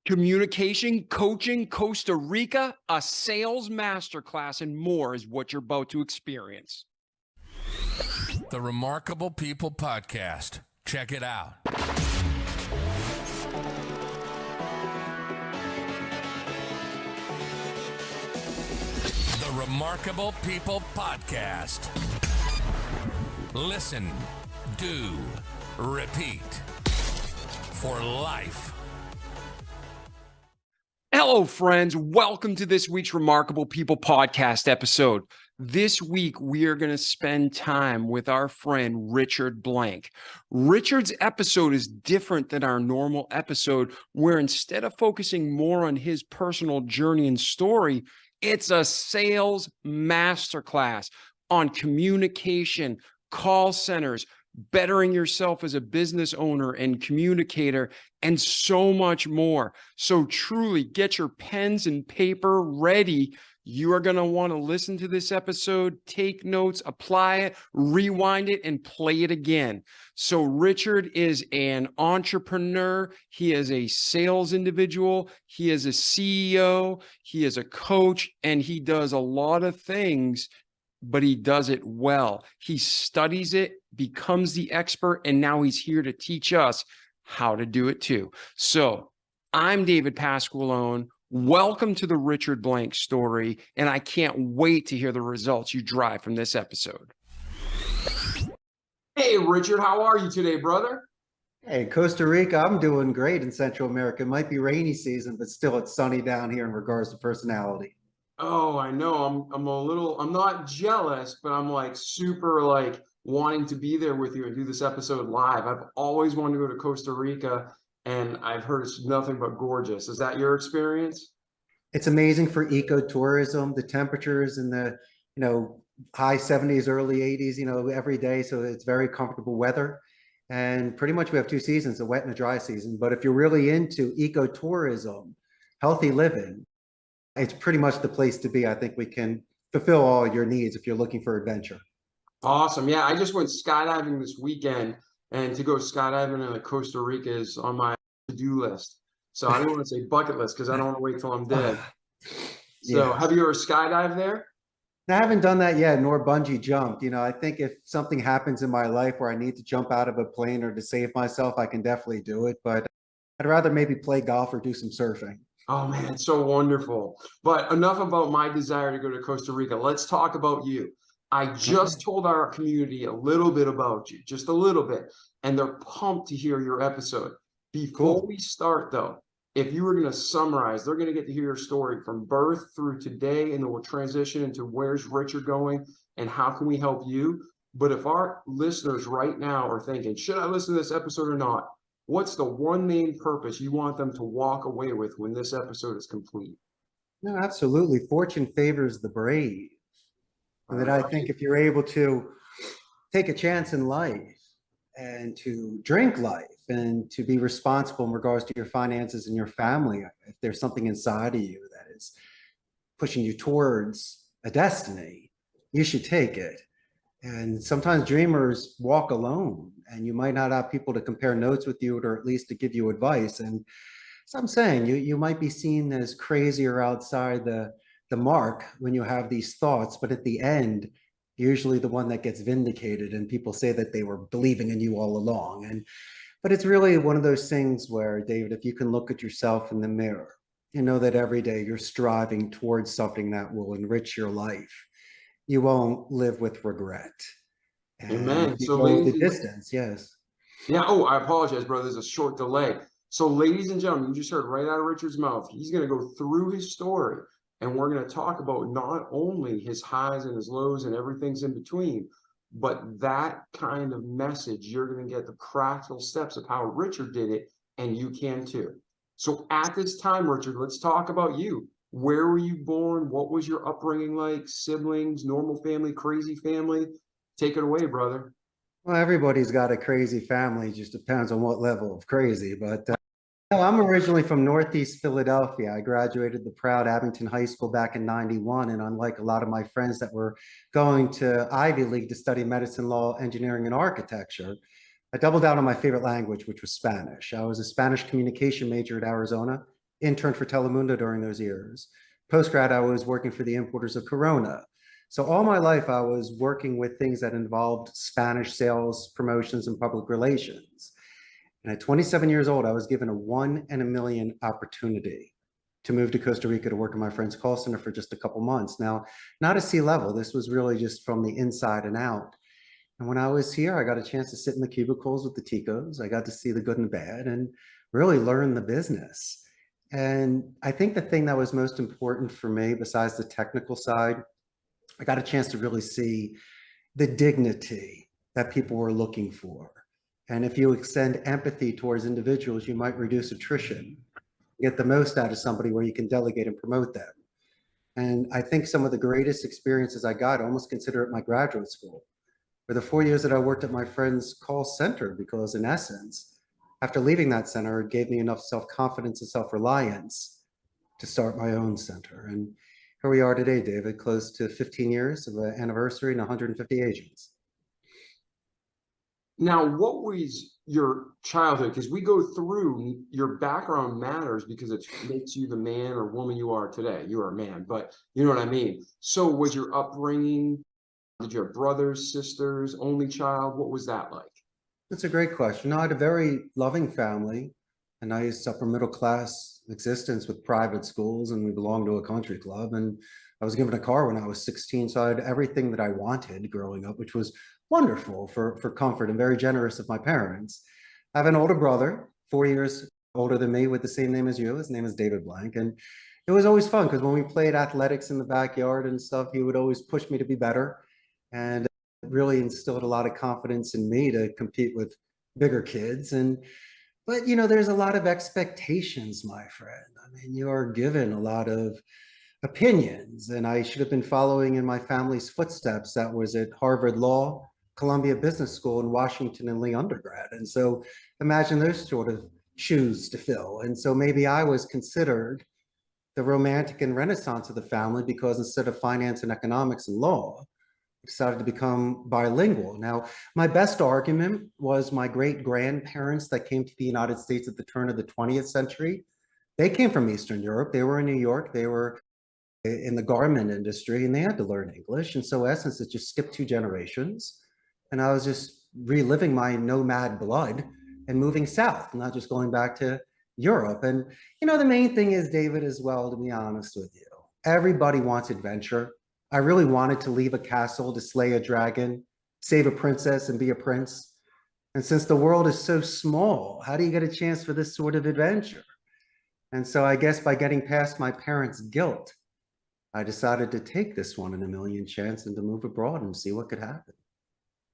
Communication, coaching, Costa Rica, a sales masterclass, and more is what you're about to experience. The Remarkable People Podcast. Check it out. The Remarkable People Podcast. Listen, do, repeat. For life. Hello, friends. Welcome to this week's Remarkable People Podcast episode. This week, we are going to spend time with our friend, Richard Blank. Richard's episode is different than our normal episode, where instead of focusing more on his personal journey and story, it's a sales masterclass on communication, call centers, bettering yourself as a business owner and communicator, and so much more. So truly get your pens and paper ready. You are going to want to listen to this episode, take notes, apply it, rewind it, and play it again. So Richard is an entrepreneur. He is a sales individual. He is a CEO. He is a coach, and he does a lot of things, but he does it well. He studies it, becomes the expert, and now he's here to teach us how to do it too. So I'm David Pasqualone. Welcome to the Richard Blank story, and I can't wait to hear the results you drive from this episode. Hey, Richard, how are you today, brother? Hey, Costa Rica, I'm doing great in Central America. It might be rainy season, but still it's sunny down here in regards to personality. Oh, I know. I'm not jealous, but I'm like super like wanting to be there with you and do this episode live. I've always wanted to go to Costa Rica, and I've heard it's nothing but gorgeous. Is that your experience? It's amazing for ecotourism. The temperatures in the, high 70s, early 80s, every day. So it's very comfortable weather. And pretty much we have two seasons, a wet and a dry season. But if you're really into ecotourism, healthy living, it's pretty much the place to be. I think we can fulfill all your needs if you're looking for adventure. Awesome. Yeah, I just went skydiving this weekend, and to go skydiving in Costa Rica is on my to-do list. So I don't want to say bucket list because I don't want to wait till I'm dead. So Have you ever skydived there? I haven't done that yet, nor bungee jumped. I think if something happens in my life where I need to jump out of a plane or to save myself, I can definitely do it. But I'd rather maybe play golf or do some surfing. Oh man, it's so wonderful. But enough about my desire to go to Costa Rica. Let's talk about you. I just told our community a little bit about you, just a little bit, and they're pumped to hear your episode. Before we start though, if you were going to summarize, they're going to get to hear your story from birth through today, and then we'll transition into where's Richard going and how can we help you. But if our listeners right now are thinking, should I listen to this episode or not? What's the one main purpose you want them to walk away with when this episode is complete? No, absolutely. Fortune favors the brave. And that I think if you're able to take a chance in life and to drink life and to be responsible in regards to your finances and your family, if there's something inside of you that is pushing you towards a destiny, you should take it. And sometimes dreamers walk alone, and you might not have people to compare notes with you or at least to give you advice. And so I'm saying you might be seen as crazy or outside the mark when you have these thoughts, but at the end, usually the one that gets vindicated, and people say that they were believing in you all along. But it's really one of those things where, David, if you can look at yourself in the mirror, you know that every day you're striving towards something that will enrich your life. You won't live with regret. And Amen. So the distance, yes. Yeah. Oh, I apologize, brother. There's a short delay. So ladies and gentlemen, you just heard right out of Richard's mouth. He's going to go through his story, and we're going to talk about not only his highs and his lows and everything's in between, but that kind of message. You're going to get the practical steps of how Richard did it, and you can too. So at this time, Richard, let's talk about you. Where were you born? What was your upbringing like? Siblings, normal family, crazy family? Take it away, brother. Well, everybody's got a crazy family. It just depends on what level of crazy. But I'm originally from Northeast Philadelphia. I graduated the proud Abington High School back in '91. And unlike a lot of my friends that were going to Ivy League to study medicine, law, engineering, and architecture, I doubled down on my favorite language, which was Spanish. I was a Spanish communication major at Arizona, interned for Telemundo during those years. Post-grad, I was working for the importers of Corona. So all my life, I was working with things that involved Spanish sales, promotions, and public relations. And at 27 years old, I was given a 1 in a million opportunity to move to Costa Rica to work in my friend's call center for just a couple months. Now, not a C-level, this was really just from the inside and out. And when I was here, I got a chance to sit in the cubicles with the Ticos. I got to see the good and the bad and really learn the business. And I think the thing that was most important for me, besides the technical side, I got a chance to really see the dignity that people were looking for. And if you extend empathy towards individuals, you might reduce attrition, get the most out of somebody where you can delegate and promote them. And I think some of the greatest experiences I got, I almost consider it my graduate school, were the 4 years that I worked at my friend's call center, because in essence, after leaving that center, it gave me enough self-confidence and self-reliance to start my own center. And here we are today, David, close to 15 years of an anniversary and 150 agents. Now, what was your childhood? Because we go through, your background matters because it makes you the man or woman you are today. You are a man, but you know what I mean? So was your upbringing, did you have brothers, sisters, only child? What was that like? That's a great question. I had a very loving family, a nice upper middle class existence with private schools, and we belonged to a country club. And I was given a car when I was 16, so I had everything that I wanted growing up, which was wonderful for comfort and very generous of my parents. I have an older brother, 4 years older than me, with the same name as you. His name is David Blank. And it was always fun because when we played athletics in the backyard and stuff, he would always push me to be better. And it really instilled a lot of confidence in me to compete with bigger kids. But you know, there's a lot of expectations, my friend. I mean, you are given a lot of opinions, and I should have been following in my family's footsteps. That was at Harvard Law, Columbia Business School, and Washington and Lee undergrad. And so imagine those sort of shoes to fill. And so maybe I was considered the romantic and renaissance of the family because instead of finance and economics and law, I decided to become bilingual. Now, my best argument was my great grandparents that came to the United States at the turn of the 20th century. They came from Eastern Europe. They were in New York. They were in the garment industry, and they had to learn English. And so in essence, it just skipped 2 generations. And I was just reliving my nomad blood and moving south, not just going back to Europe. And, you know, the main thing is, David, as well, to be honest with you, everybody wants adventure. I really wanted to leave a castle to slay a dragon, save a princess, and be a prince. And since the world is so small, how do you get a chance for this sort of adventure? And so I guess by getting past my parents' guilt, I decided to take this 1 in a million chance and to move abroad and see what could happen.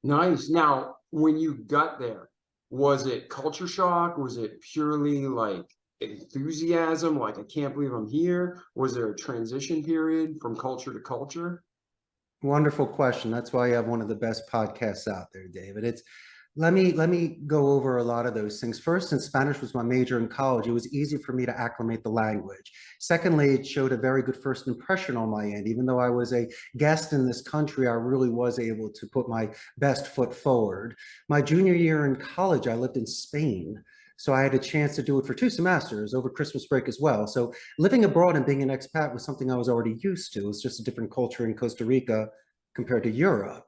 Nice. Now, when you got there, was it culture shock? Was it purely like enthusiasm, like I can't believe I'm here? Was there a transition period from culture to culture? Wonderful question. That's why you have one of the best podcasts out there, David. Let me go over a lot of those things. First, since Spanish was my major in college, it was easy for me to acclimate the language. Secondly, it showed a very good first impression on my end. Even though I was a guest in this country, I really was able to put my best foot forward. My junior year in college, I lived in Spain. So I had a chance to do it for 2 semesters over Christmas break as well. So living abroad and being an expat was something I was already used to. It's just a different culture in Costa Rica compared to Europe.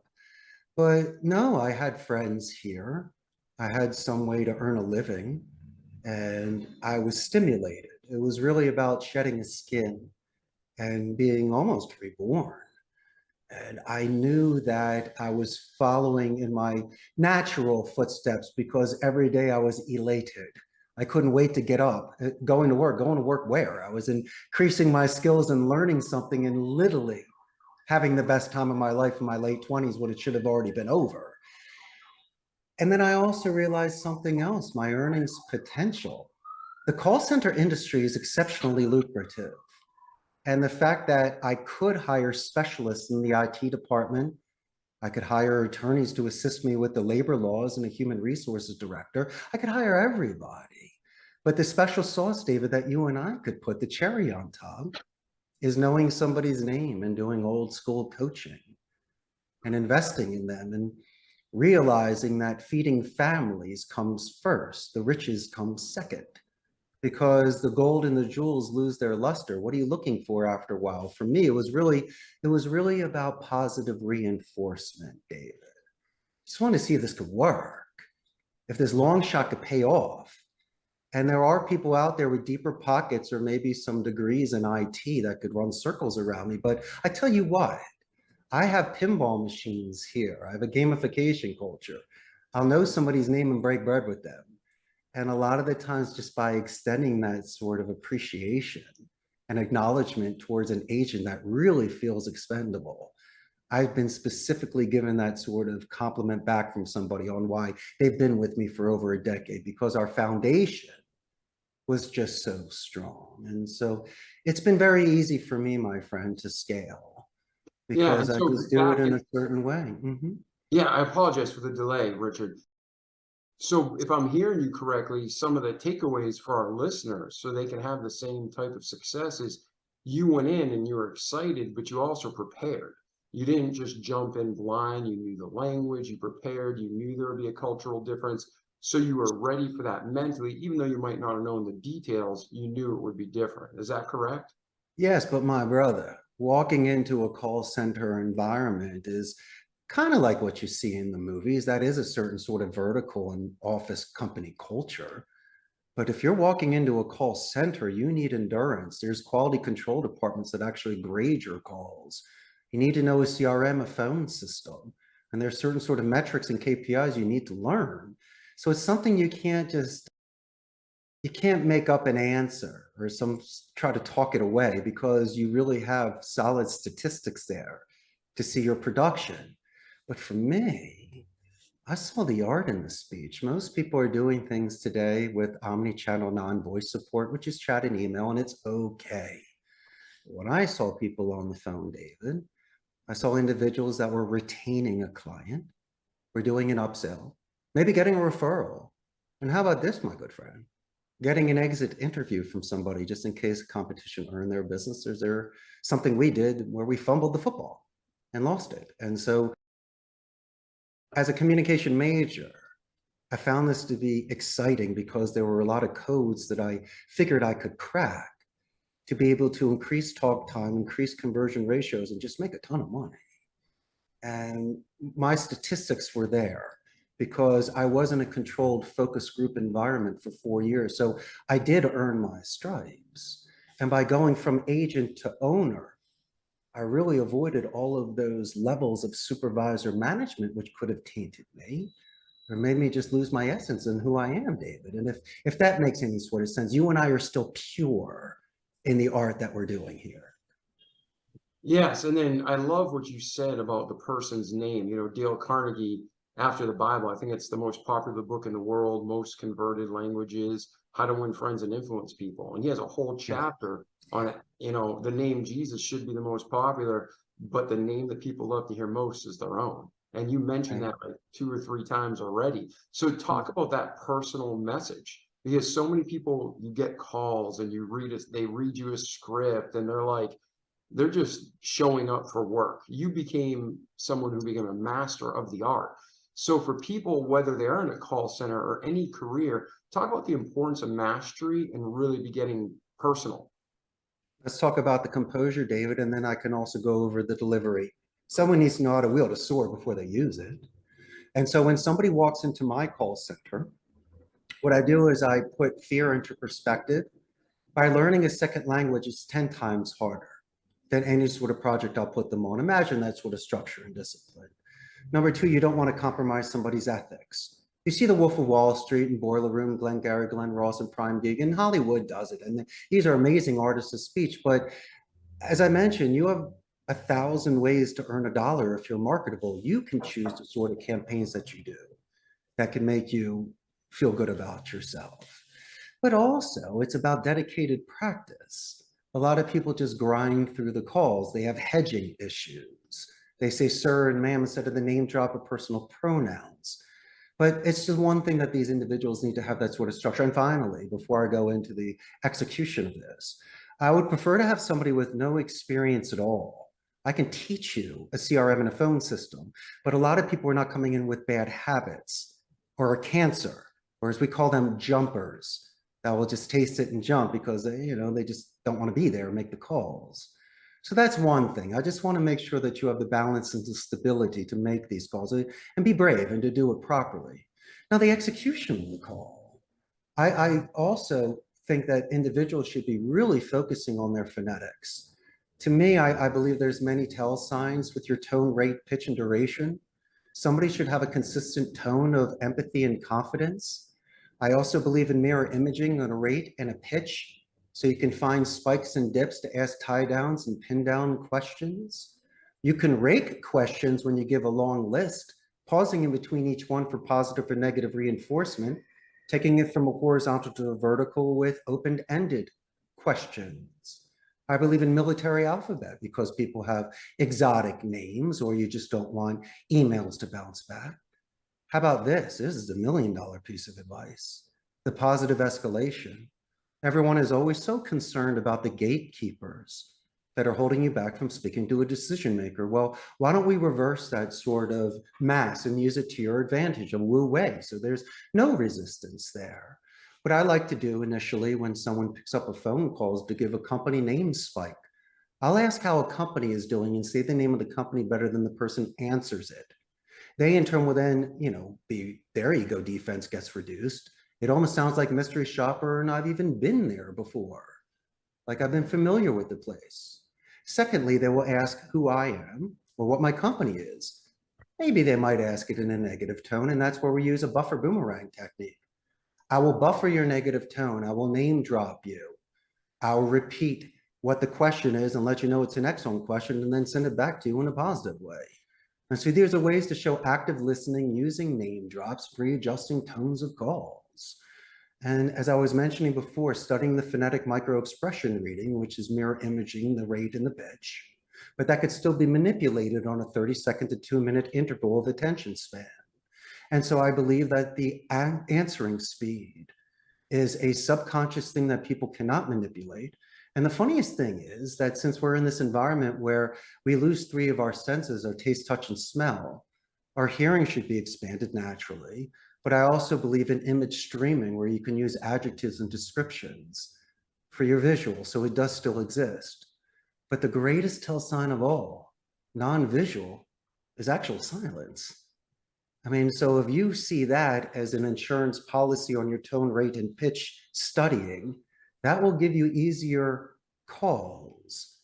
But no, I had friends here. I had some way to earn a living, and I was stimulated. It was really about shedding a skin and being almost reborn. And I knew that I was following in my natural footsteps because every day I was elated. I couldn't wait to get up, going to work where? I was increasing my skills and learning something and literally having the best time of my life in my late 20s when it should have already been over. And then I also realized something else, my earnings potential. The call center industry is exceptionally lucrative. And the fact that I could hire specialists in the IT department, I could hire attorneys to assist me with the labor laws and a human resources director, I could hire everybody. But the special sauce, David, that you and I could put the cherry on top is knowing somebody's name and doing old school coaching and investing in them and realizing that feeding families comes first, the riches come second. because the gold and the jewels lose their luster. What are you looking for after a while? For me, it was really about positive reinforcement, David. Just want to see if this could work, if this long shot could pay off. And there are people out there with deeper pockets or maybe some degrees in IT that could run circles around me. But I tell you what, I have pinball machines here. I have a gamification culture. I'll know somebody's name and break bread with them. And a lot of the times, just by extending that sort of appreciation and acknowledgement towards an agent that really feels expendable, I've been specifically given that sort of compliment back from somebody on why they've been with me for over a decade, because our foundation was just so strong. And so it's been very easy for me, my friend, to scale because I just do it in a certain way. Yeah, I apologize for the delay, Richard. So if I'm hearing you correctly, some of the takeaways for our listeners so they can have the same type of success is you went in and you were excited, but you also prepared. You didn't just jump in blind. You knew the language, you prepared, you knew there would be a cultural difference. So you were ready for that mentally, even though you might not have known the details, you knew it would be different. Is that correct? Yes, but my brother, walking into a call center environment is kind of like what you see in the movies. That is a certain sort of vertical and office company culture. But if you're walking into a call center, you need endurance. There's quality control departments that actually grade your calls. You need to know a CRM, a phone system, and there's certain sort of metrics and KPIs you need to learn. So it's something you can't make up an answer or try to talk it away, because you really have solid statistics there to see your production. But for me, I saw the art in the speech. Most people are doing things today with omni-channel non-voice support, which is chat and email, and it's okay. When I saw people on the phone, David, I saw individuals that were retaining a client, were doing an upsell, maybe getting a referral. And how about this, my good friend? Getting an exit interview from somebody just in case competition earned their business. There's something we did where we fumbled the football and lost it. And so as a communication major, I found this to be exciting because there were a lot of codes that I figured I could crack to be able to increase talk time, increase conversion ratios, and just make a ton of money. And my statistics were there because I was in a controlled focus group environment for 4 years. So I did earn my stripes. And by going from agent to owner, I really avoided all of those levels of supervisor management, which could have tainted me or made me just lose my essence in who I am, David. And if that makes any sort of sense, you and I are still pure in the art that we're doing here. Yes, and then I love what you said about the person's name. You know, Dale Carnegie, after the Bible, I think it's the most popular book in the world, most converted languages, How to Win Friends and Influence People. And he has a whole chapter on it. You know, the name Jesus should be the most popular, but the name that people love to hear most is their own. And you mentioned that like 2 or 3 times already. So talk about that personal message, because so many people, you get calls and they read you a script and they're just showing up for work. You became someone who became a master of the art. So for people, whether they're in a call center or any career, talk about the importance of mastery and really be getting personal. Let's talk about the composure, David, and then I can also go over the delivery. Someone needs to know how to wield a sword before they use it. And so when somebody walks into my call center, what I do is I put fear into perspective. By learning a second language, it's 10 times harder than any sort of project I'll put them on. Imagine that sort of structure and discipline. Number 2, you don't want to compromise somebody's ethics. You see the Wolf of Wall Street and Boiler Room, Glenn Gary, Glenn Ross, and Prime Gig, Hollywood does it. And these are amazing artists of speech. But as I mentioned, you have 1,000 ways to earn $1 if you're marketable. You can choose the sort of campaigns that you do that can make you feel good about yourself. But also, it's about dedicated practice. A lot of people just grind through the calls. They have hedging issues. They say sir and ma'am instead of the name drop of personal pronouns. But it's just one thing that these individuals need to have that sort of structure. And finally, before I go into the execution of this, I would prefer to have somebody with no experience at all. I can teach you a CRM and a phone system, but a lot of people are not coming in with bad habits or a cancer, or as we call them, jumpers. that will just taste it and jump because they just don't want to be there and make the calls. So that's one thing. I just want to make sure that you have the balance and the stability to make these calls and be brave and to do it properly. Now, the execution of the call. I also think that individuals should be really focusing on their phonetics. To me, I believe there's many tell signs with your tone, rate, pitch, and duration. Somebody should have a consistent tone of empathy and confidence. I also believe in mirror imaging on a rate and a pitch, so you can find spikes and dips to ask tie downs and pin down questions. You can rake questions when you give a long list, pausing in between each one for positive or negative reinforcement, taking it from a horizontal to a vertical with open-ended questions. I believe in military alphabet because people have exotic names or you just don't want emails to bounce back. How about this? This is $1 million piece of advice. The positive escalation. Everyone is always so concerned about the gatekeepers that are holding you back from speaking to a decision maker. Well, why don't we reverse that sort of mass and use it to your advantage, a Wu way, so there's no resistance there. What I like to do initially when someone picks up a phone call is to give a company name spike. I'll ask how a company is doing and say the name of the company better than the person answers it. They in turn will then, their ego defense gets reduced. It almost sounds like mystery shopper and I've even been there before. Like I've been familiar with the place. Secondly, they will ask who I am or what my company is. Maybe they might ask it in a negative tone, and that's where we use a buffer boomerang technique. I will buffer your negative tone. I will name drop you. I'll repeat what the question is and let you know it's an excellent question and then send it back to you in a positive way. And so these are ways to show active listening using name drops, readjusting tones of calls. And as I was mentioning before, studying the phonetic micro-expression reading, which is mirror imaging the rate and the pitch, but that could still be manipulated on a 30-second to 2-minute interval of attention span. And so I believe that the answering speed is a subconscious thing that people cannot manipulate. And the funniest thing is that since we're in this environment where we lose 3 of our senses, our taste, touch, and smell, our hearing should be expanded naturally. But I also believe in image streaming where you can use adjectives and descriptions for your visual. So it does still exist. But the greatest tell sign of all, non-visual, is actual silence. I mean, so if you see that as an insurance policy on your tone, rate, and pitch studying, that will give you easier calls.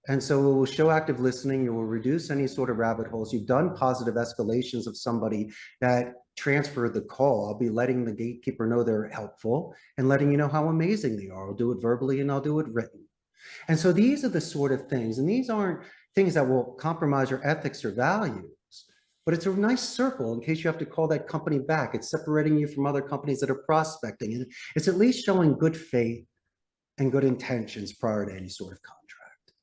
And so it will show active listening. You will reduce any sort of rabbit holes. You've done positive escalations of somebody that transferred the call. I'll be letting the gatekeeper know they're helpful and letting you know how amazing they are. I'll do it verbally and I'll do it written. And so these are the sort of things, and these aren't things that will compromise your ethics or values. But it's a nice circle in case you have to call that company back. It's separating you from other companies that are prospecting. And it's at least showing good faith and good intentions prior to any sort of contract.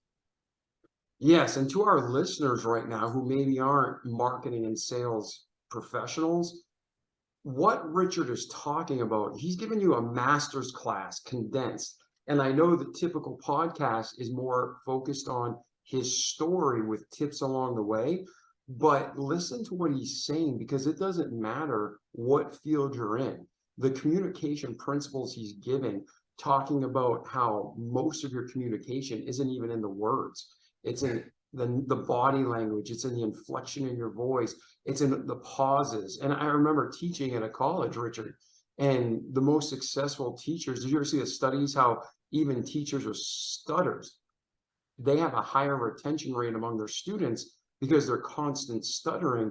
Yes, and to our listeners right now who maybe aren't marketing and sales professionals, what Richard is talking about, he's given you a master's class condensed. And I know the typical podcast is more focused on his story with tips along the way. But listen to what he's saying, because it doesn't matter what field you're in. The communication principles he's given, talking about how most of your communication isn't even in the words. It's in the body language. It's in the inflection in your voice. It's in the pauses. And I remember teaching at a college, Richard, and the most successful teachers, did you ever see the studies how even teachers with stutters, they have a higher retention rate among their students because they're constant stuttering.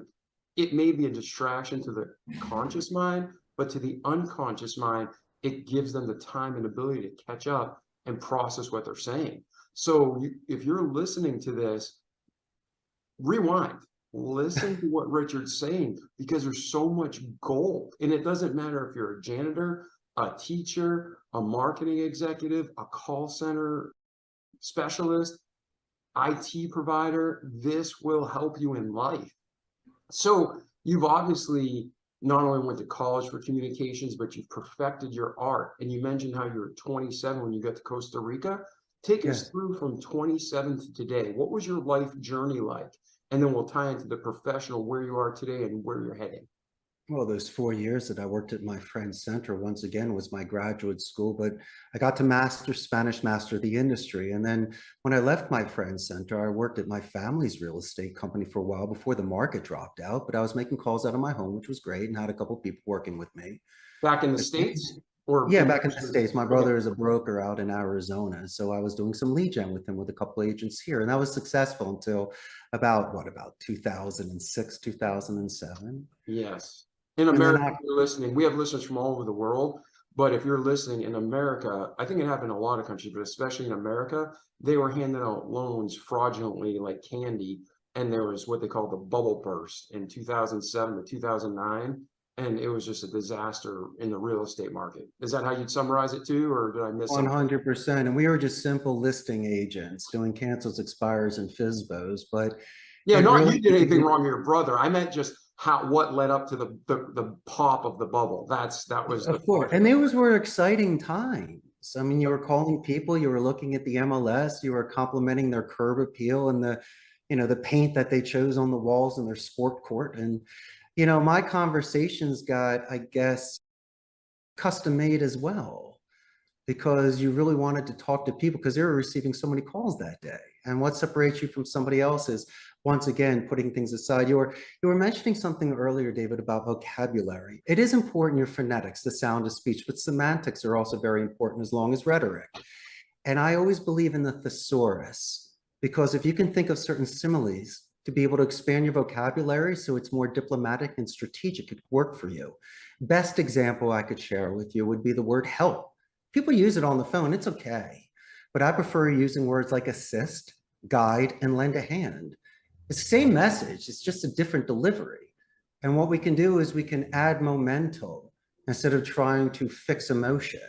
It may be a distraction to the conscious mind, but to the unconscious mind, it gives them the time and ability to catch up and process what they're saying. So if you're listening to this, rewind, listen to what Richard's saying, because there's so much gold. And it doesn't matter if you're a janitor, a teacher, a marketing executive, a call center specialist, IT provider, this will help you in life. So you've obviously not only went to college for communications, but you've perfected your art. And you mentioned how you were 27 when you got to Costa Rica. Take us through from 27 to today. What was your life journey like? And then we'll tie into the professional, where you are today and where you're heading. Well, those 4 years that I worked at my friend's center, once again, was my graduate school, but I got to master Spanish, master the industry. And then when I left my friend's center, I worked at my family's real estate company for a while before the market dropped out. But I was making calls out of my home, which was great, and had a couple of people working with me. Back in the States or Yeah, in back in the States. My okay. brother is a broker out in Arizona. So I was doing some lead gen with him with a couple agents here. And that was successful until about 2006, 2007. Yes. In And then America, I if you're listening, we have listeners from all over the world. But if you're listening in America, I think it happened in a lot of countries, but especially in America, they were handing out loans fraudulently like candy. And there was what they call the bubble burst in 2007 to 2009. And it was just a disaster in the real estate market. Is that how you'd summarize it too, or did I miss something? 100%. And we were just simple listing agents doing cancels, expires, and FISBOs. But Yeah, it not really, you did anything wrong to your brother. I meant just what led up to the pop of the bubble. That was the of course. And those were exciting times. I mean, you were calling people, you were looking at the MLS, you were complimenting their curb appeal and the paint that they chose on the walls in their sport court. And, my conversations got, I guess, custom made as well, because you really wanted to talk to people because they were receiving so many calls that day. And what separates you from somebody else is, once again, putting things aside. You were mentioning something earlier, David, about vocabulary. It is important, your phonetics, the sound of speech, but semantics are also very important as long as rhetoric. And I always believe in the thesaurus, because if you can think of certain similes to be able to expand your vocabulary so it's more diplomatic and strategic, it could work for you. Best example I could share with you would be the word help. People use it on the phone, it's okay. But I prefer using words like assist, guide, and lend a hand. It's the same message, it's just a different delivery. And what we can do is we can add momentum instead of trying to fix emotion.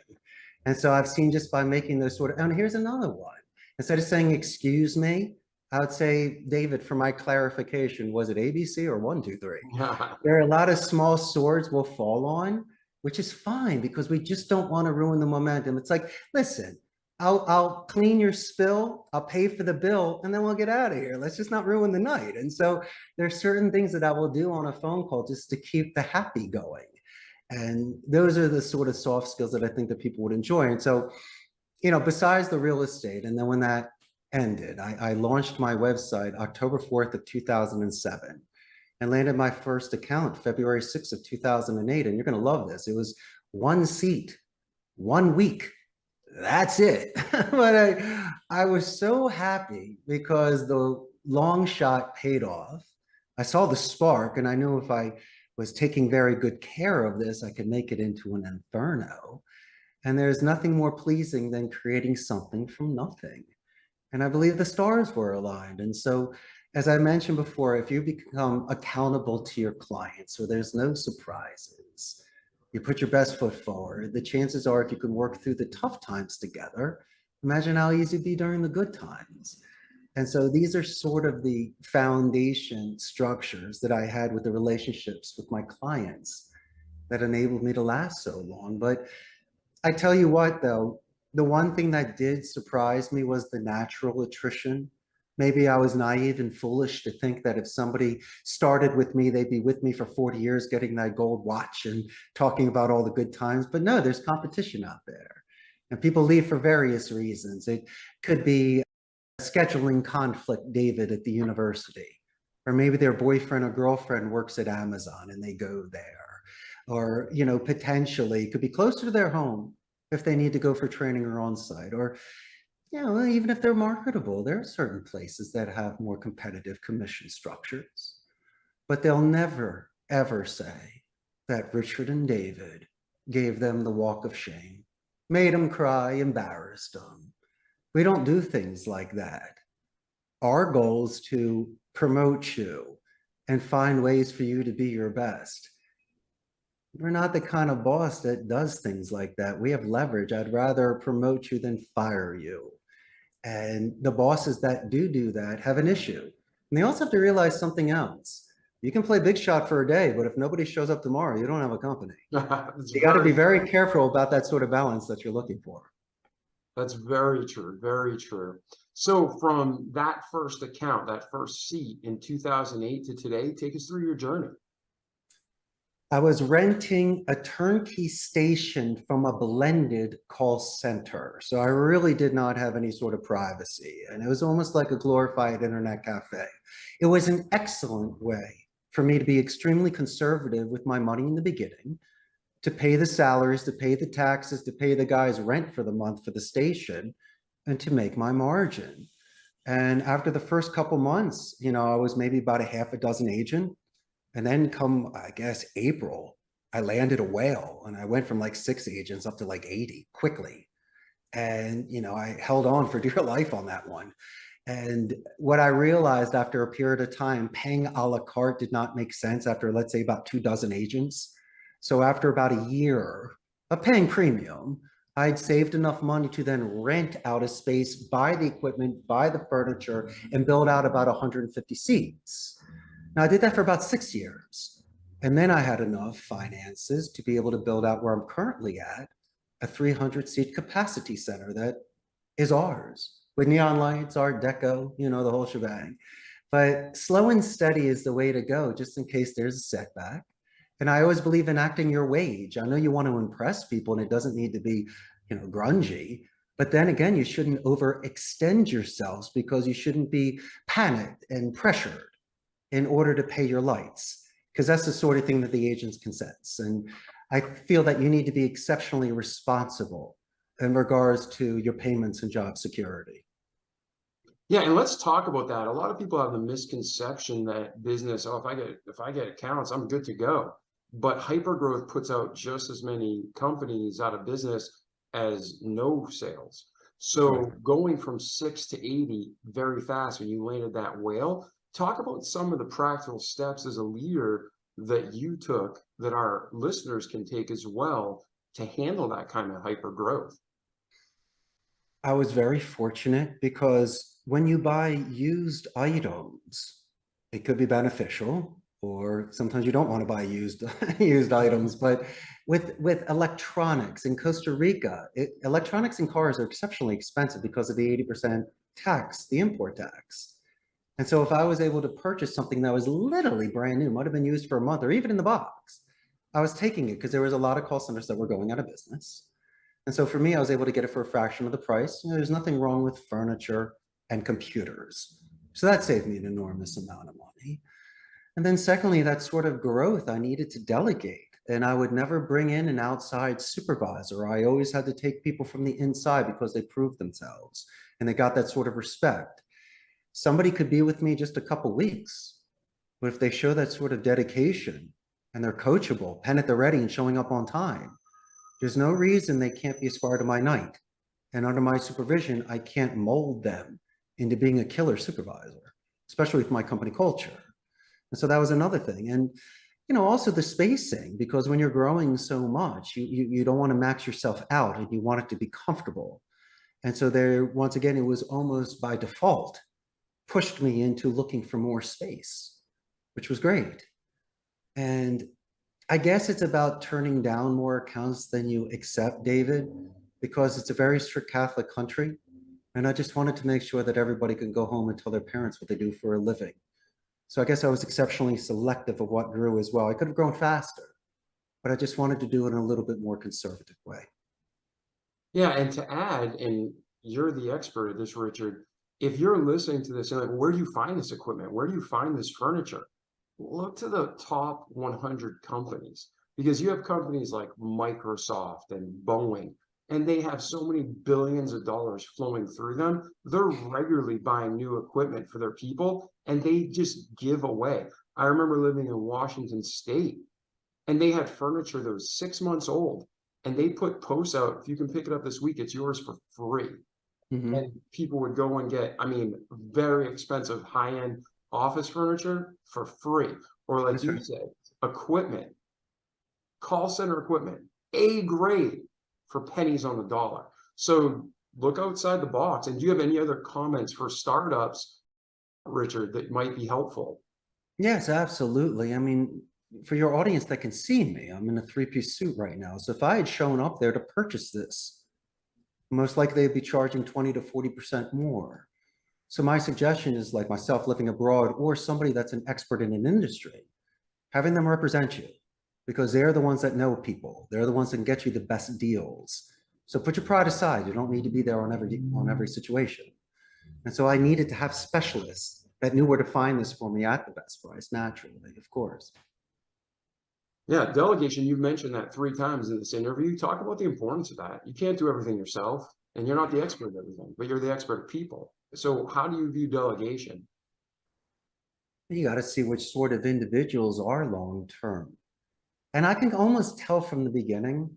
And so I've seen, just by making those and here's another one. Instead of saying, excuse me, I would say, David, for my clarification, was it ABC or 1, 2, 3? There are a lot of small swords we'll fall on, which is fine because we just don't want to ruin the momentum. It's like, listen, I'll clean your spill, I'll pay for the bill, and then we'll get out of here. Let's just not ruin the night. And so there's certain things that I will do on a phone call just to keep the happy going. And those are the sort of soft skills that I think that people would enjoy. And so, besides the real estate, and then when that ended, I launched my website October 4th of 2007 and landed my first account February 6th of 2008. And you're going to love this. It was one seat, 1 week. That's it. But I was so happy because the long shot paid off. I saw the spark, and I knew if I was taking very good care of this, I could make it into an inferno. And there's nothing more pleasing than creating something from nothing. And I believe the stars were aligned. And so, as I mentioned before, if you become accountable to your clients, so there's no surprises, you put your best foot forward, the chances are, if you can work through the tough times together, imagine how easy it'd be during the good times. And so these are sort of the foundation structures that I had with the relationships with my clients that enabled me to last so long. But I tell you what, though, the one thing that did surprise me was the natural attrition. Maybe I was naive and foolish to think that if somebody started with me, they'd be with me for 40 years, getting that gold watch and talking about all the good times. But no, there's competition out there. And people leave for various reasons. It could be a scheduling conflict, David, at the university. Or maybe their boyfriend or girlfriend works at Amazon and they go there. Or, potentially it could be closer to their home if they need to go for training or on-site. Or, even if they're marketable, there are certain places that have more competitive commission structures. But they'll never, ever say that Richard and David gave them the walk of shame, made them cry, embarrassed them. We don't do things like that. Our goal is to promote you and find ways for you to be your best. We're not the kind of boss that does things like that. We have leverage. I'd rather promote you than fire you. And the bosses that do that have an issue. And they also have to realize something else. You can play big shot for a day, but if nobody shows up tomorrow, you don't have a company. You got to be very careful about that sort of balance that you're looking for. That's very true. Very true. So from that first account, that first seat in 2008 to today, take us through your journey. I was renting a turnkey station from a blended call center. So I really did not have any sort of privacy. And it was almost like a glorified internet cafe. It was an excellent way for me to be extremely conservative with my money in the beginning, to pay the salaries, to pay the taxes, to pay the guy's rent for the month for the station, and to make my margin. And after the first couple months, I was maybe about a half a dozen agent. And then come, I guess, April, I landed a whale and I went from like 6 agents up to like 80 quickly. And, I held on for dear life on that one. And what I realized after a period of time, paying a la carte did not make sense after, let's say, about 2 dozen agents. So after about a year of paying premium, I'd saved enough money to then rent out a space, buy the equipment, buy the furniture, and build out about 150 seats. Now, I did that for about 6 years. And then I had enough finances to be able to build out where I'm currently at, a 300-seat capacity center that is ours, with neon lights, Art Deco, the whole shebang. But slow and steady is the way to go, just in case there's a setback. And I always believe in acting your wage. I know you want to impress people, and it doesn't need to be, grungy. But then again, you shouldn't overextend yourselves, because you shouldn't be panicked and pressured in order to pay your lights, because that's the sort of thing that the agents can sense. And I feel that you need to be exceptionally responsible in regards to your payments and job security. Yeah, and let's talk about that. A lot of people have the misconception that business, if I get accounts, I'm good to go. But hypergrowth puts out just as many companies out of business as no sales. So going from 6 to 80 very fast when you landed that whale, talk about some of the practical steps as a leader that you took that our listeners can take as well to handle that kind of hyper growth. I was very fortunate, because when you buy used items, it could be beneficial, or sometimes you don't want to buy used items. But with electronics in Costa Rica, electronics in cars are exceptionally expensive because of the 80% tax, the import tax. And so if I was able to purchase something that was literally brand new, might have been used for a month or even in the box, I was taking it, because there was a lot of call centers that were going out of business. And so for me, I was able to get it for a fraction of the price. There's nothing wrong with furniture and computers. So that saved me an enormous amount of money. And then secondly, that sort of growth, I needed to delegate. And I would never bring in an outside supervisor. I always had to take people from the inside, because they proved themselves and they got that sort of respect. Somebody could be with me just a couple weeks, but if they show that sort of dedication and they're coachable, pen at the ready, and showing up on time, there's no reason they can't be a spark of my night. And under my supervision, I can't mold them into being a killer supervisor, especially with my company culture. And so that was another thing. And, also the spacing, because when you're growing so much, you don't want to max yourself out, and you want it to be comfortable. And so there, once again, it was almost by default pushed me into looking for more space, which was great. And I guess it's about turning down more accounts than you accept, David, because it's a very strict Catholic country. And I just wanted to make sure that everybody could go home and tell their parents what they do for a living. So I guess I was exceptionally selective of what grew as well. I could have grown faster, but I just wanted to do it in a little bit more conservative way. Yeah, and to add, and you're the expert at this, Richard, if you're listening to this and like, where do you find this equipment? Where do you find this furniture? Look to the top 100 companies, because you have companies like Microsoft and Boeing, and they have so many billions of dollars flowing through them. They're regularly buying new equipment for their people, and they just give away. I remember living in Washington State, and they had furniture that was 6 months old, and they put posts out, if you can pick it up this week, it's yours for free. Mm-hmm. And people would go and get, very expensive high-end office furniture for free. Or like That's you right. said, equipment, call center equipment, A grade for pennies on the dollar. So look outside the box. And do you have any other comments for startups, Richard, that might be helpful? Yes, absolutely. For your audience that can see me, I'm in a 3-piece suit right now. So if I had shown up there to purchase this, most likely they'd be charging 20 to 40% more. So my suggestion is, like myself living abroad, or somebody that's an expert in an industry, having them represent you. because they're the ones that know people. They're the ones that can get you the best deals. So put your pride aside. You don't need to be there on every situation. And so I needed to have specialists that knew where to find this for me at the best price, naturally, of course. Yeah, delegation, you've mentioned that 3 times in this interview. Talk about the importance of that. You can't do everything yourself, and you're not the expert at everything, but you're the expert at people. So how do you view delegation? You got to see which sort of individuals are long-term. And I can almost tell from the beginning,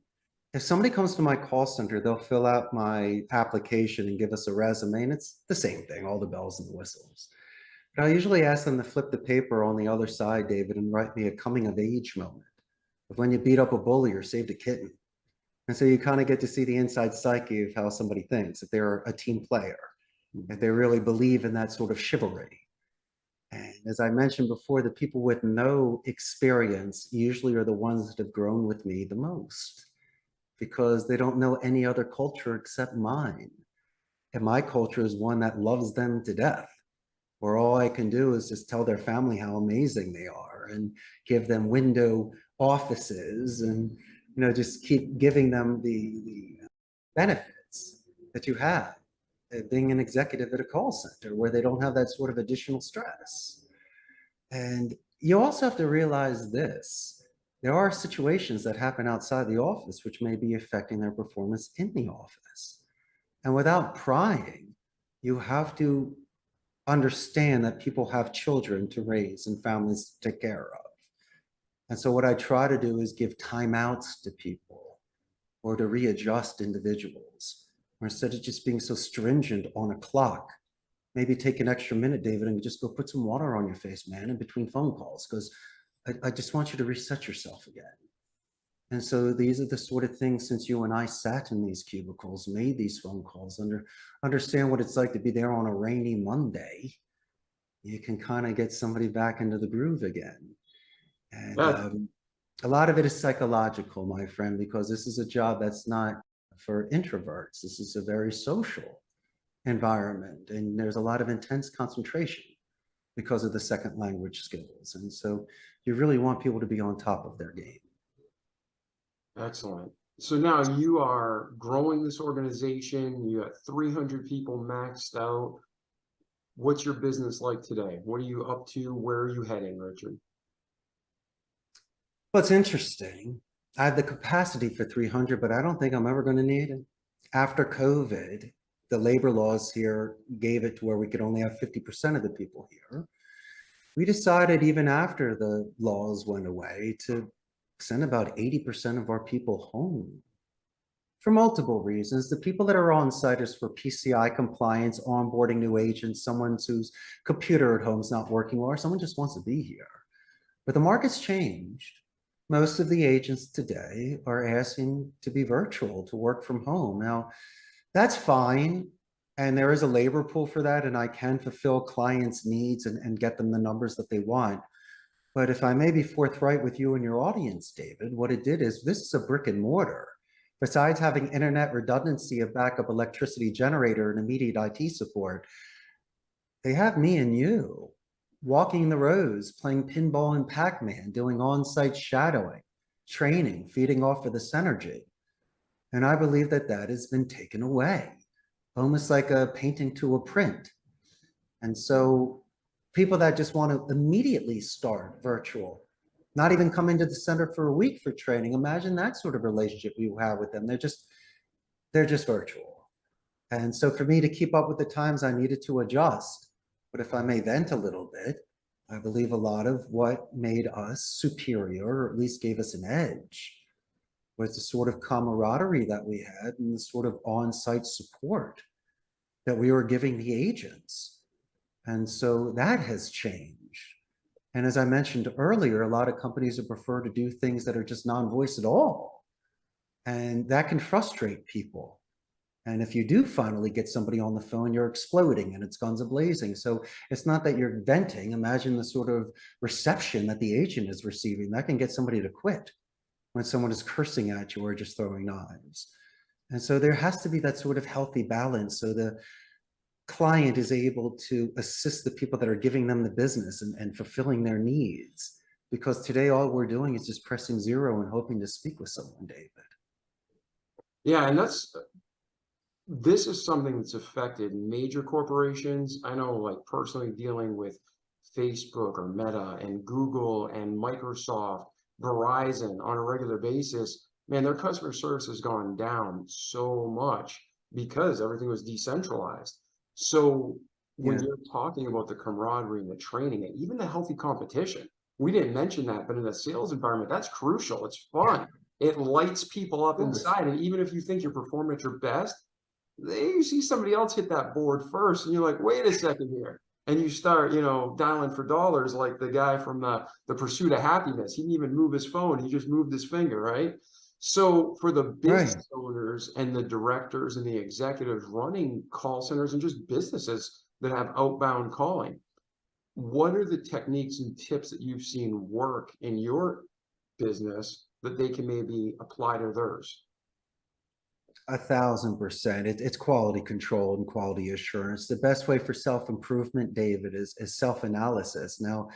if somebody comes to my call center, they'll fill out my application and give us a resume, and it's the same thing, all the bells and the whistles. But I usually ask them to flip the paper on the other side, David, and write me a coming of age moment of when you beat up a bully or saved a kitten. And so you kind of get to see the inside psyche of how somebody thinks, if they're a team player, if they really believe in that sort of chivalry. And as I mentioned before, the people with no experience usually are the ones that have grown with me the most, because they don't know any other culture except mine. And my culture is one that loves them to death, where all I can do is just tell their family how amazing they are and give them window offices and, just keep giving them the benefits that you have being an executive at a call center, where they don't have that sort of additional stress. And you also have to realize this: there are situations that happen outside the office which may be affecting their performance in the office. And without prying, you have to understand that people have children to raise and families to take care of. And so what I try to do is give timeouts to people, or to readjust individuals, or instead of just being so stringent on a clock, maybe take an extra minute, David, and just go put some water on your face, man, in between phone calls, because I just want you to reset yourself again. And so these are the sort of things, since you and I sat in these cubicles, made these phone calls, understand what it's like to be there on a rainy Monday, you can kind of get somebody back into the groove again. And a lot of it is psychological, my friend, because this is a job that's not for introverts. This is a very social environment, and there's a lot of intense concentration because of the second language skills. And so you really want people to be on top of their game. Excellent. So now you are growing this organization. You got 300 people maxed out. What's your business like today? What are you up to? Where are you heading, Richard? Well, it's interesting. I have the capacity for 300, but I don't think I'm ever going to need it. After COVID, the labor laws here gave it to where we could only have 50% of the people here. We decided, even after the laws went away, to send about 80% of our people home for multiple reasons. The people that are on site is for PCI compliance, onboarding new agents, someone whose computer at home is not working well, or someone just wants to be here. But the market's changed. Most of the agents today are asking to be virtual, to work from home. Now, that's fine. And there is a labor pool for that, and I can fulfill clients' needs and get them the numbers that they want. But if I may be forthright with you and your audience, David, what it did is, this is a brick and mortar. Besides having internet redundancy, a backup electricity generator, and immediate IT support, they have me and you walking the rows, playing pinball and Pac-Man, doing on-site shadowing, training, feeding off of this energy. And I believe that that has been taken away, almost like a painting to a print. And so people that just want to immediately start virtual, not even come into the center for a week for training, imagine that sort of relationship you have with them. They're just virtual. And so for me to keep up with the times, I needed to adjust. But if I may vent a little bit, I believe a lot of what made us superior, or at least gave us an edge, was the sort of camaraderie that we had and the sort of on-site support that we were giving the agents. And so that has changed. And as I mentioned earlier, a lot of companies would prefer to do things that are just non-voice at all. And that can frustrate people. And if you do finally get somebody on the phone, you're exploding and it's guns a-blazing. So it's not that you're venting. Imagine the sort of reception that the agent is receiving. That can get somebody to quit when someone is cursing at you or just throwing knives. And so there has to be that sort of healthy balance, so the client is able to assist the people that are giving them the business and fulfilling their needs, because today all we're doing is just pressing 0 and hoping to speak with someone, David. Yeah, and this is something that's affected major corporations. I know, like, personally dealing with Facebook or Meta and Google and Microsoft, Verizon on a regular basis, man, their customer service has gone down so much because everything was decentralized. So when Yeah. you're talking about the camaraderie and the training and even the healthy competition, we didn't mention that, but in a sales environment, that's crucial. It's fun. It lights people up Of course. inside. And even if you think you're performing at your best, you see somebody else hit that board first, and you're like, wait a second here. And you start, dialing for dollars like the guy from the Pursuit of Happiness. He didn't even move his phone. He just moved his finger, right? So for the Right. business owners and the directors and the executives running call centers and just businesses that have outbound calling, what are the techniques and tips that you've seen work in your business that they can maybe apply to theirs? 1,000%. It's quality control and quality assurance. The best way for self-improvement, David, is self-analysis. Now,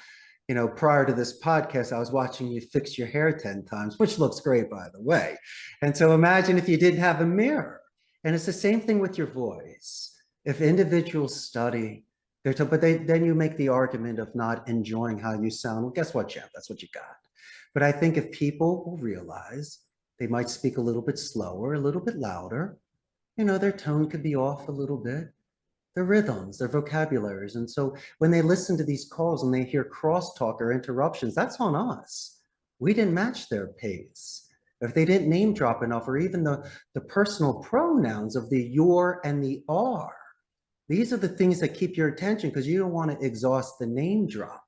prior to this podcast, I was watching you fix your hair 10 times, which looks great, by the way. And so imagine if you didn't have a mirror. And it's the same thing with your voice. If individuals study, then you make the argument of not enjoying how you sound. Well, guess what, champ? That's what you got. But I think if people will realize they might speak a little bit slower, a little bit louder, their tone could be off a little bit, their rhythms, their vocabularies. And so when they listen to these calls and they hear crosstalk or interruptions, that's on us. We didn't match their pace. If they didn't name drop enough, or even the personal pronouns of the your and the are, these are the things that keep your attention, because you don't want to exhaust the name drop.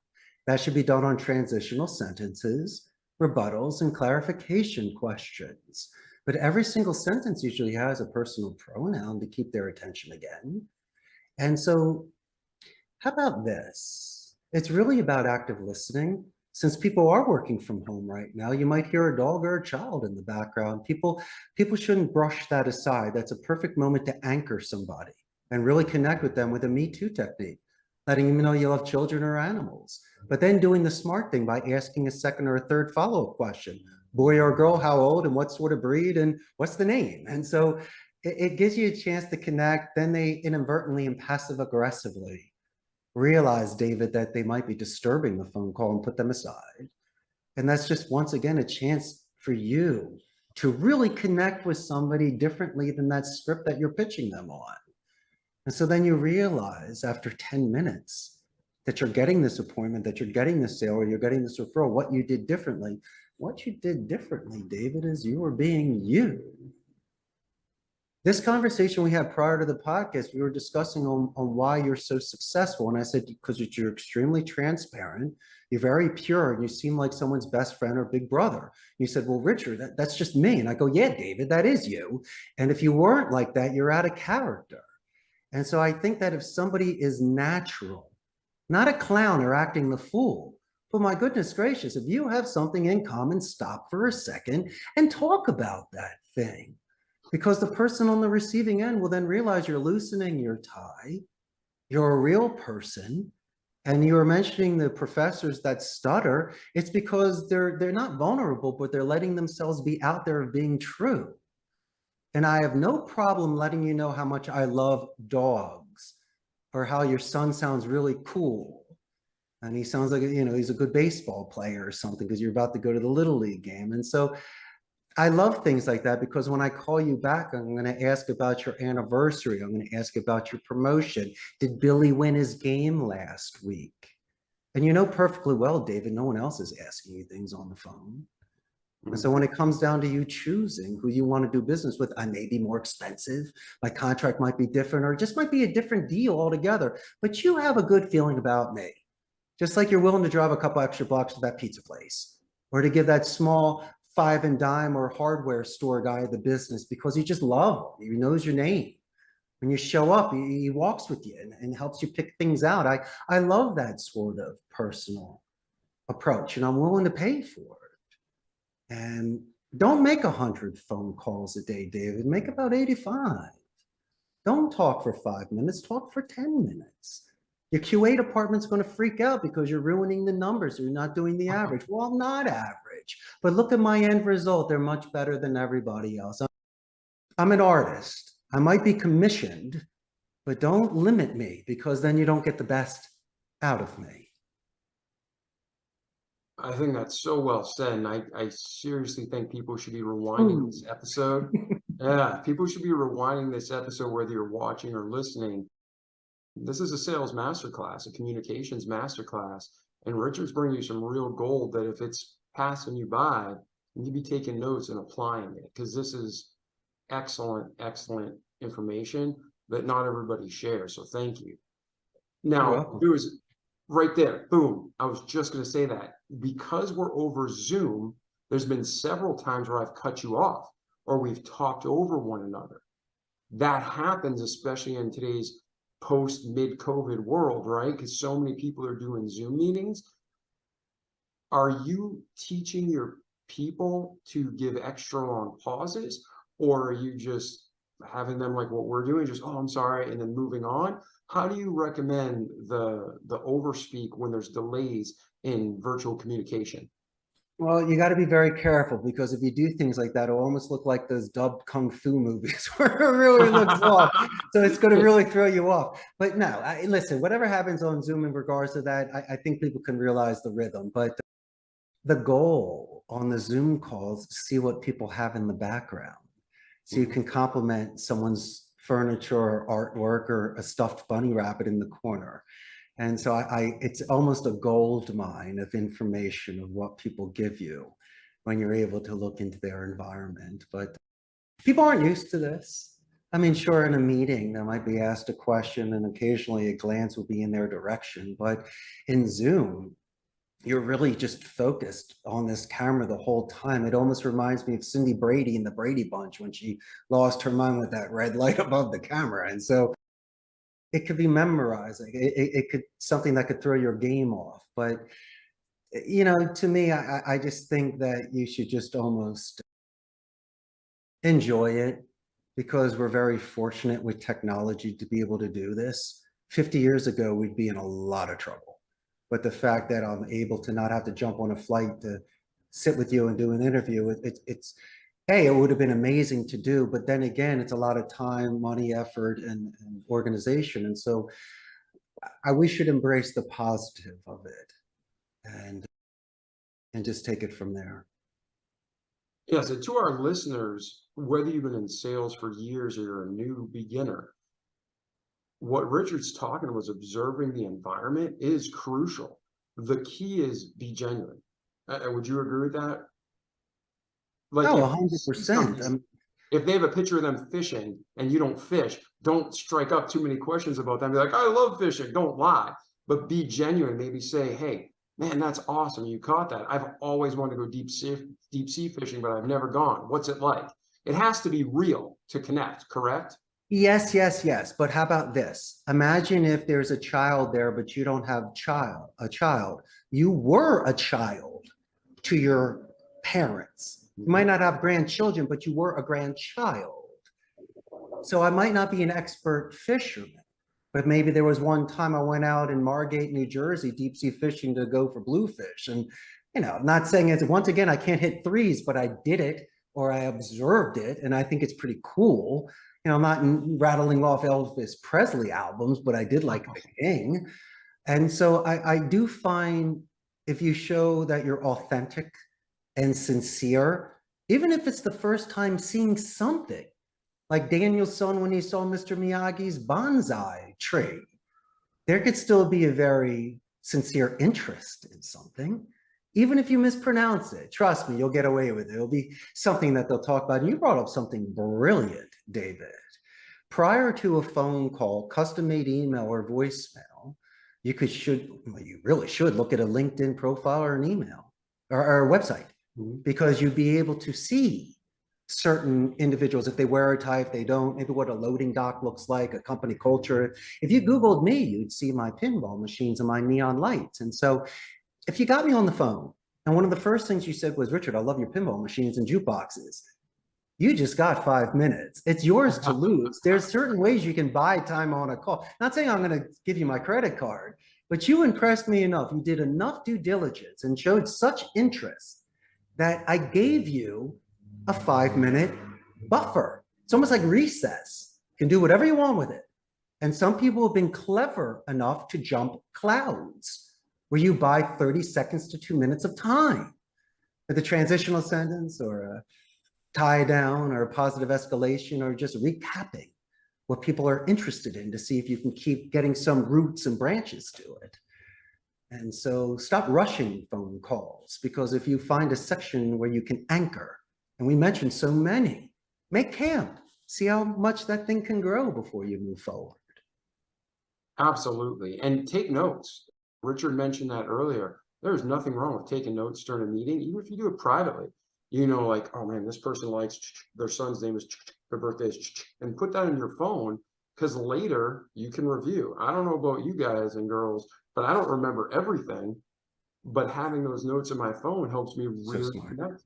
That should be done on transitional sentences, rebuttals, and clarification questions. But every single sentence usually has a personal pronoun to keep their attention again. And so how about this? It's really about active listening. Since people are working from home right now, you might hear a dog or a child in the background. People shouldn't brush that aside. That's a perfect moment to anchor somebody and really connect with them with a Me Too technique, letting them know you love children or animals, but then doing the smart thing by asking a second or a third follow-up question. Boy or girl, how old, and what sort of breed, and what's the name? And so it gives you a chance to connect. Then they inadvertently and passive aggressively realize, David, that they might be disturbing the phone call and put them aside. And that's just, once again, a chance for you to really connect with somebody differently than that script that you're pitching them on. And so then you realize after 10 minutes that you're getting this appointment, that you're getting this sale, or you're getting this referral, what you did differently. What you did differently, David, is you were being you. This conversation we had prior to the podcast, we were discussing on why you're so successful. And I said, because you're extremely transparent, you're very pure, and you seem like someone's best friend or big brother. You said, well, Richard, that's just me. And I go, yeah, David, that is you. And if you weren't like that, you're out of character. And so I think that if somebody is natural, not a clown or acting the fool, but my goodness gracious, if you have something in common, stop for a second and talk about that thing. Because the person on the receiving end will then realize you're loosening your tie, you're a real person, and you were mentioning the professors that stutter. It's because they're not vulnerable, but they're letting themselves be out there of being true. And I have no problem letting you know how much I love dogs, or how your son sounds really cool. And he sounds like, he's a good baseball player or something, because you're about to go to the Little League game. And so I love things like that, because when I call you back, I'm going to ask about your anniversary. I'm going to ask about your promotion. Did Billy win his game last week? And you know perfectly well, David, no one else is asking you things on the phone. And so when it comes down to you choosing who you want to do business with, I may be more expensive, my contract might be different, or it just might be a different deal altogether, but you have a good feeling about me. Just like you're willing to drive a couple extra blocks to that pizza place, or to give that small 5 and dime or hardware store guy the business because you just love him. He knows your name. When you show up, he walks with you and helps you pick things out. I love that sort of personal approach, and I'm willing to pay for it. And don't make 100 phone calls a day, David. Make about 85. Don't talk for 5 minutes, talk for 10 minutes. Your QA department's going to freak out because you're ruining the numbers. You're not doing the average. Well, I'm not average, but look at my end result. They're much better than everybody else. I'm an artist. I might be commissioned, but don't limit me because then you don't get the best out of me. I think that's so well said, and I seriously think people should be rewinding this episode. Yeah, people should be rewinding this episode, whether you're watching or listening. This is a sales masterclass, a communications masterclass, and Richard's bringing you some real gold that if it's passing you by, you can be taking notes and applying it, because this is excellent, excellent information that not everybody shares. So thank you. Now, there was right there, boom. I was just going to say that because we're over Zoom, there's been several times where I've cut you off or we've talked over one another. That happens, especially in today's post mid-COVID world, right? Because so many people are doing Zoom meetings. Are you teaching your people to give extra long pauses, or are you just having them like what we're doing, just, oh, I'm sorry, and then moving on? How do you recommend the overspeak when there's delays in virtual communication? Well, you got to be very careful because if you do things like that, it'll almost look like those dubbed kung fu movies where it really looks off. So it's going to really throw you off. But no, listen, whatever happens on Zoom in regards to that, I think people can realize the rhythm. But the goal on the Zoom calls is to see what people have in the background. So you can compliment someone's furniture or artwork or a stuffed bunny rabbit in the corner. And so it's almost a gold mine of information of what people give you when you're able to look into their environment. But people aren't used to this. I mean, sure, in a meeting, they might be asked a question and occasionally a glance will be in their direction. But in Zoom, you're really just focused on this camera the whole time. It almost reminds me of Cindy Brady in the Brady Bunch when she lost her mind with that red light above the camera. And so it could be memorizing. It could something that could throw your game off. But, you know, to me, I just think that you should just almost enjoy it because we're very fortunate with technology to be able to do this. 50 years ago, we'd be in a lot of trouble. But the fact that I'm able to not have to jump on a flight to sit with you and do an interview, it's hey, it would have been amazing to do, but then again, it's a lot of time, money, effort, and organization. And so we should embrace the positive of it and just take it from there. Yeah, so to our listeners, whether you've been in sales for years or you're a new beginner, what Richard's talking about was observing the environment is crucial. The key is be genuine. Would you agree with that? Like, Oh, if 100%. if they have a picture of them fishing and you don't fish, don't strike up too many questions about them. Be like, I love fishing. Don't lie, but be genuine. Maybe say, hey, man, that's awesome. You caught that. I've always wanted to go deep sea fishing, but I've never gone. What's it like? It has to be real to connect, correct? Yes, yes, yes. But how about this? Imagine if there's a child there, but you don't have a child. You were a child to your parents. You might not have grandchildren, but you were a grandchild. So I might not be an expert fisherman, but maybe there was one time I went out in Margate, New Jersey, deep sea fishing to go for bluefish. And, you know, I'm not saying it's, once again, I can't hit threes, but I did it or I observed it. And I think it's pretty cool. You know, I'm not rattling off Elvis Presley albums, but I did like the King. And so I do find if you show that you're authentic and sincere, even if it's the first time seeing something, like Daniel's son when he saw Mr. Miyagi's bonsai tree, there could still be a very sincere interest in something. Even if you mispronounce it, trust me, you'll get away with it. It'll be something that they'll talk about. And you brought up something brilliant, David. Prior to a phone call, custom-made email or voicemail, you really should look at a LinkedIn profile or an email or a website, because you'd be able to see certain individuals, if they wear a tie, if they don't, maybe what a loading dock looks like, a company culture. If you Googled me, you'd see my pinball machines and my neon lights. And so if you got me on the phone and one of the first things you said was, Richard, I love your pinball machines and jukeboxes, you just got 5 minutes. It's yours to lose. There's certain ways you can buy time on a call. Not saying I'm going to give you my credit card, but you impressed me enough. You did enough due diligence and showed such interest that I gave you a 5-minute buffer. It's almost like recess. You can do whatever you want with it. And some people have been clever enough to jump clouds where you buy 30 seconds to 2 minutes of time with a transitional sentence or a tie down or a positive escalation or just recapping what people are interested in to see if you can keep getting some roots and branches to it. And so stop rushing phone calls, because if you find a section where you can anchor, and we mentioned so many, make camp, see how much that thing can grow before you move forward. Absolutely. And take notes. Richard mentioned that earlier. There's nothing wrong with taking notes during a meeting, even if you do it privately. You know, like, oh man, this person likes, their son's name is, their birthday is, and put that in your phone, because later you can review. I don't know about you guys and girls, but I don't remember everything. But having those notes in my phone helps me really connect.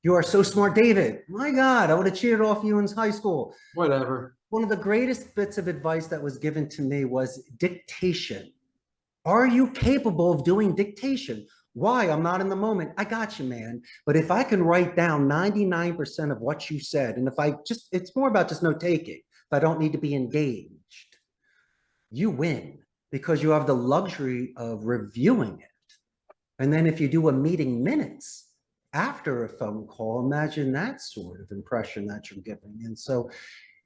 You are so smart, David. My God, I would have cheated off you in high school. Whatever. One of the greatest bits of advice that was given to me was dictation. Are you capable of doing dictation? Why? I'm not in the moment. I got you, man. But if I can write down 99% of what you said, and if I just, it's more about just note taking. If I don't need to be engaged, you win, because you have the luxury of reviewing it. And then if you do a meeting minutes after a phone call, imagine that sort of impression that you're giving. And so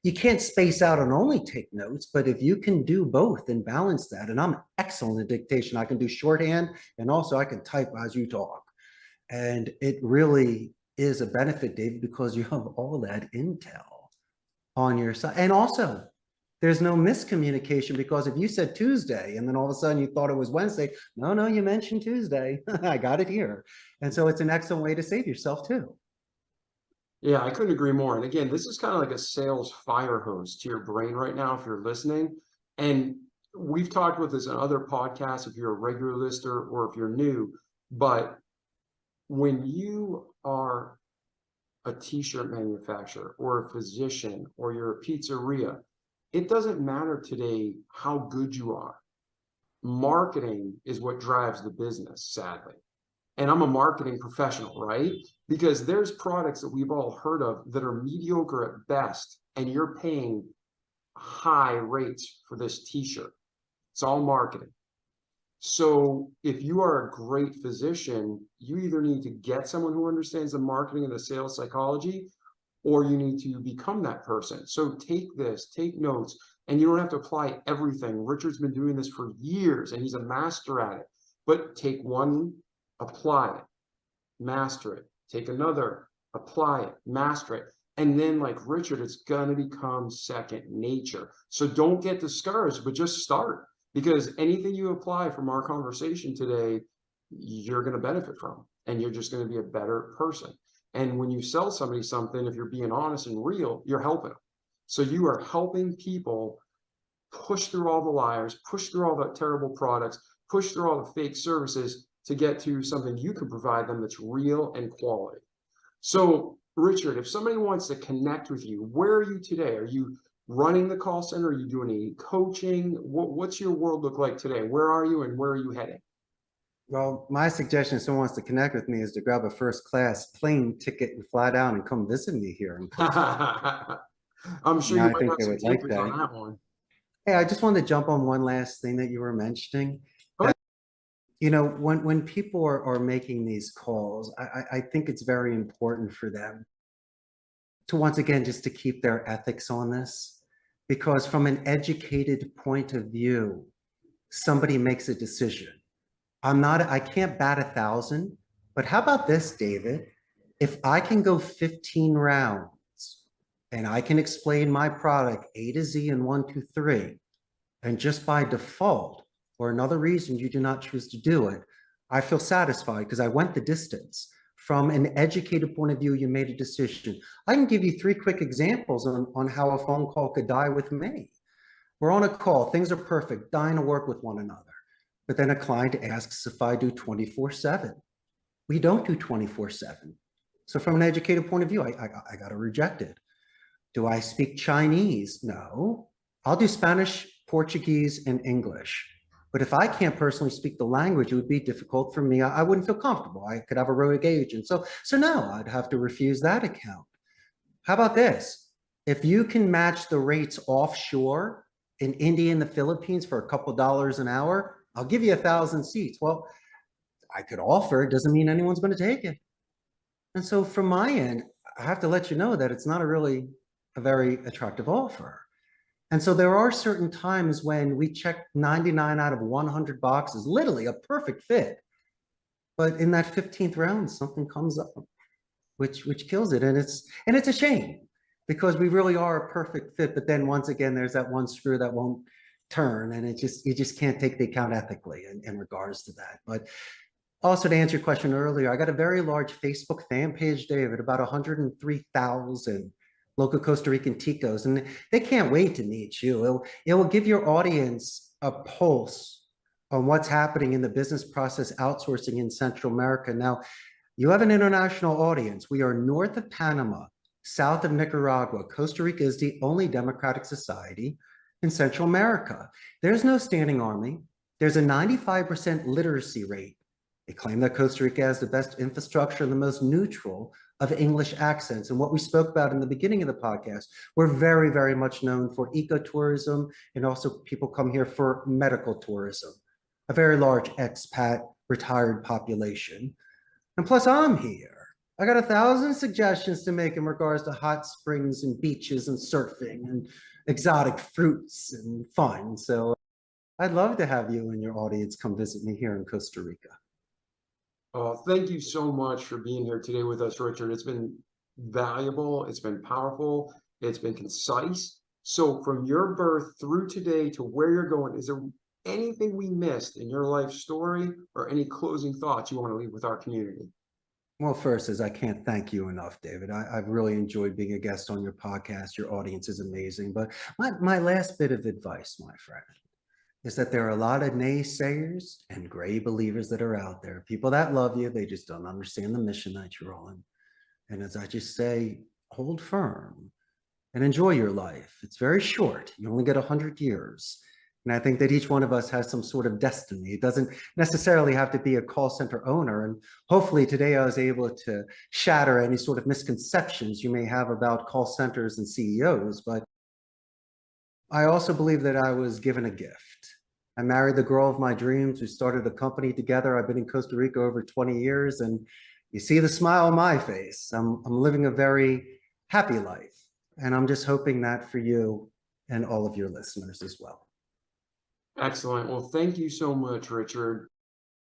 you can't space out and only take notes, but if you can do both and balance that, and I'm excellent at dictation, I can do shorthand and also I can type as you talk. And it really is a benefit, David, because you have all that intel on your side. And also, there's no miscommunication, because if you said Tuesday and then all of a sudden you thought it was Wednesday, no, you mentioned Tuesday. I got it here. And so it's an excellent way to save yourself too. Yeah, I couldn't agree more. And again, this is kind of like a sales fire hose to your brain right now if you're listening. And we've talked with this on other podcasts if you're a regular listener or if you're new. But when you are a t-shirt manufacturer or a physician or you're a pizzeria, it doesn't matter today how good you are. Marketing is what drives the business, sadly. And I'm a marketing professional, right? Because there's products that we've all heard of that are mediocre at best, and you're paying high rates for this t-shirt. It's all marketing. So if you are a great physician, you either need to get someone who understands the marketing and the sales psychology, or you need to become that person. So take this, take notes, and you don't have to apply everything. Richard's been doing this for years and he's a master at it. But take one, apply it, master it. Take another, apply it, master it. And then like Richard, it's gonna become second nature. So don't get discouraged, but just start, because anything you apply from our conversation today, you're gonna benefit from, and you're just gonna be a better person. And when you sell somebody something, if you're being honest and real, you're helping them. So you are helping people push through all the liars, push through all the terrible products, push through all the fake services to get to something you can provide them that's real and quality. So Richard, if somebody wants to connect with you, where are you today? Are you running the call center? Are you doing any coaching? What's your world look like today? Where are you and where are you heading? Well, my suggestion, if someone wants to connect with me, is to grab a first-class plane ticket and fly down and come visit me here in Costa. I'm sure Yeah, you I might think have they some would like takers on that. that one. Hey, I just wanted to jump on one last thing that you were mentioning. Oh, That, you know, when people are making these calls, I think it's very important for them to, once again, just to keep their ethics on this, because from an educated point of view, somebody makes a decision. I can't bat 1,000, but how about this, David? If I can go 15 rounds and I can explain my product A to Z in 1, 2, 3, and just by default, or another reason you do not choose to do it, I feel satisfied because I went the distance. From an educated point of view, you made a decision. I can give you 3 quick examples on how a phone call could die with me. We're on a call, things are perfect, dying to work with one another. But then a client asks if I do 24/7. We don't do 24/7. So from an educated point of view, I got to reject it. Do I speak Chinese? No. I'll do Spanish, Portuguese, and English. But if I can't personally speak the language, it would be difficult for me. I wouldn't feel comfortable. I could have a rogue agent. So no, I'd have to refuse that account. How about this? If you can match the rates offshore in India and the Philippines for a couple dollars an hour, I'll give you 1,000 seats. Well, I could offer, it doesn't mean anyone's going to take it. And so from my end, I have to let you know that it's not a very attractive offer. And so there are certain times when we check 99 out of 100 boxes, literally a perfect fit. But in that 15th round, something comes up, which kills it. And it's a shame because we really are a perfect fit. But then once again, there's that one screw that won't turn, and you just can't take the account ethically in regards to that. But also, to answer your question earlier, I got a very large Facebook fan page, David, about 103,000 local Costa Rican ticos, and they can't wait to meet you. It will give your audience a pulse on what's happening in the business process outsourcing in Central America. Now, you have an international audience. We are north of Panama, south of Nicaragua. Costa Rica is the only democratic society in Central America. There's no standing army. There's a 95% literacy rate. They claim that Costa Rica has the best infrastructure and the most neutral of English accents. And what we spoke about in the beginning of the podcast, we're very, very much known for ecotourism, and also people come here for medical tourism, a very large expat retired population. And plus I'm here. I got 1,000 suggestions to make in regards to hot springs and beaches and surfing and exotic fruits and fun. So I'd love to have you and your audience come visit me here in Costa Rica. Thank you so much for being here today with us, Richard. It's been valuable. It's been powerful. It's been concise. So from your birth through today to where you're going, is there anything we missed in your life story or any closing thoughts you want to leave with our community? Well, first is I can't thank you enough, David. I've really enjoyed being a guest on your podcast. Your audience is amazing. But my last bit of advice, my friend, is that there are a lot of naysayers and gray believers that are out there. People that love you, they just don't understand the mission that you're on. And as I just say, hold firm and enjoy your life. It's very short. You only get 100 years. And I think that each one of us has some sort of destiny. It doesn't necessarily have to be a call center owner. And hopefully today I was able to shatter any sort of misconceptions you may have about call centers and CEOs. But I also believe that I was given a gift. I married the girl of my dreams. We started a company together. I've been in Costa Rica over 20 years, and you see the smile on my face. I'm living a very happy life, and I'm just hoping that for you and all of your listeners as well. Excellent. Well, thank you so much, Richard.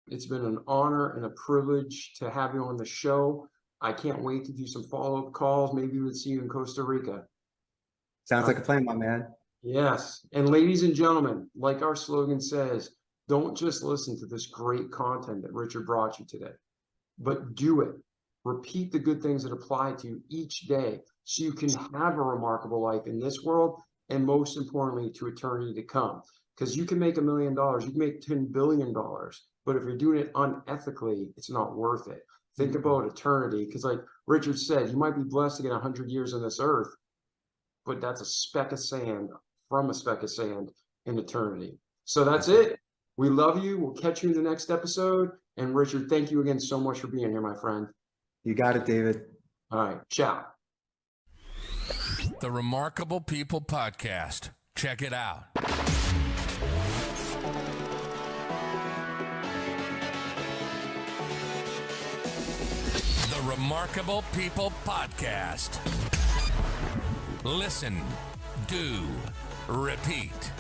It's been an honor and a privilege to have you on the show. I can't wait to do some follow-up calls. Maybe we'll see you in Costa Rica. Sounds like a plan, my man. Yes. And ladies and gentlemen, like our slogan says, don't just listen to this great content that Richard brought you today, but do it. Repeat the good things that apply to you each day so you can have a remarkable life in this world and most importantly to eternity to come. Because you can make $1 million, you can make $10 billion, but if you're doing it unethically, it's not worth it. Think about eternity, because like Richard said, you might be blessed to get 100 years on this earth, but that's a speck of sand from a speck of sand in eternity. So that's it. We love you. We'll catch you in the next episode. And Richard, thank you again so much for being here, my friend. You got it, David. All right. Ciao. The Remarkable People Podcast. Check it out. The Remarkable People Podcast. Listen, do, repeat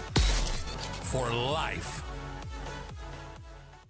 for life.